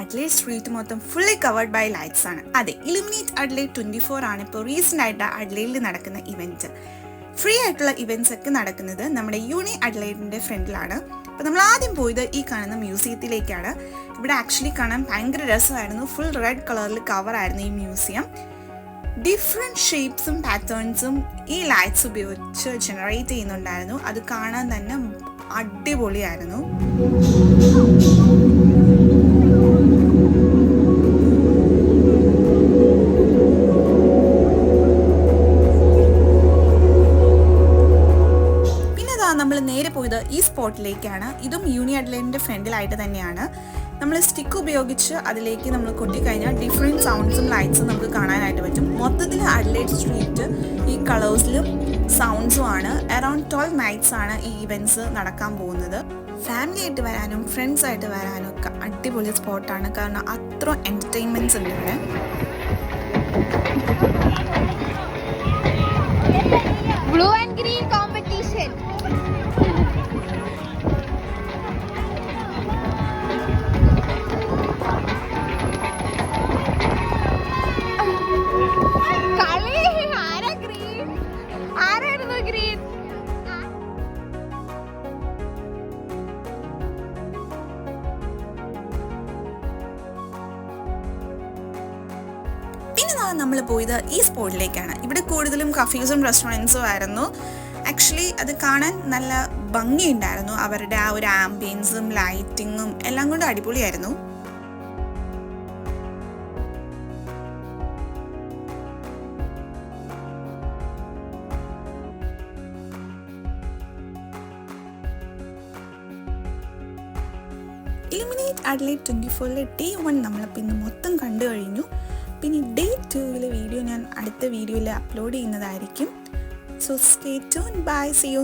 Adelaide street മൊത്തം fully covered by lights ആണ്. അതെ, ഇലുമിനേറ്റ് അഡ്ലേഡ് 24 ആണ് ഇപ്പോൾ റീസെൻ്റ് ആയിട്ട് അഡ്ലേഡിൽ നടക്കുന്ന ഇവൻറ്റ്. ഫ്രീ ആയിട്ടുള്ള ഇവൻറ്റ്സ് ഒക്കെ നടക്കുന്നത് നമ്മുടെ യൂണി അഡ്ലേഡിൻ്റെ ഫ്രണ്ടിലാണ്. അപ്പോൾ നമ്മൾ ആദ്യം പോയത് ഈ കാണുന്ന മ്യൂസിയത്തിലേക്കാണ്. ഇവിടെ ആക്ച്വലി കാണാൻ ഭയങ്കര രസമായിരുന്നു. ഫുൾ റെഡ് കളറിൽ കവറായിരുന്നു ഈ മ്യൂസിയം. ഡിഫറെൻറ്റ് ഷേപ്സും പാറ്റേൺസും ഈ ലൈറ്റ്സ് ഉപയോഗിച്ച് ജനറേറ്റ് ചെയ്യുന്നുണ്ടായിരുന്നു. അത് കാണാൻ തന്നെ അടിപൊളിയായിരുന്നു. നമ്മൾ നേരെ പോയത് ഈ സ്പോട്ടിലേക്കാണ്. ഇതും യൂണി അഡ്ലേഡിൻ്റെ ഫ്രണ്ടിലായിട്ട് തന്നെയാണ്. നമ്മൾ സ്റ്റിക്ക് ഉപയോഗിച്ച് അതിലേക്ക് നമ്മൾ കൊട്ടിക്കഴിഞ്ഞാൽ ഡിഫറെൻറ്റ് സൗണ്ട്സും ലൈറ്റ്സും നമുക്ക് കാണാനായിട്ട് പറ്റും. മൊത്തത്തിൽ അഡ്ലേഡ് സ്ട്രീറ്റ് ഈ കളേഴ്സിലും സൗണ്ട്സും ആണ്. അറൗണ്ട് 12 നൈറ്റ്സ് ആണ് ഈ ഇവൻറ്റ്സ് നടക്കാൻ പോകുന്നത്. ഫാമിലി ആയിട്ട് വരാനും ഫ്രണ്ട്സ് ആയിട്ട് വരാനും ഒക്കെ അടിപൊളി സ്പോട്ടാണ്. കാരണം അത്ര എൻ്റർടൈൻമെൻറ്റ്സ് ഉണ്ട് ഇവിടെ. Blue and green competition. നമ്മൾ പോയത് ഈ സ്പോട്ടിലേക്കാണ്. ഇവിടെ കൂടുതലും കഫേസും റെസ്റ്റോറൻറ്റ്സും ആയിരുന്നു. ആക്ച്വലി അത് കാണാൻ നല്ല ഭംഗിയുണ്ടായിരുന്നു. അവരുടെ ആ ഒരു ആംബിയൻസും ലൈറ്റിങ്ങും എല്ലാം കൊണ്ട് അടിപൊളിയായിരുന്നു. ഇലുമിനേറ്റ് അഡ്ലേഡ് 24 ഡേ 1 നമ്മളിപ്പോൾ ഇന്ന് മൊത്തം കണ്ടു കഴിഞ്ഞു. പിന്നെ ഡേ 2 വീഡിയോ ഞാൻ അടുത്ത വീഡിയോയിൽ അപ്ലോഡ് ചെയ്യുന്നതായിരിക്കും. So stay tuned. Bye, see U.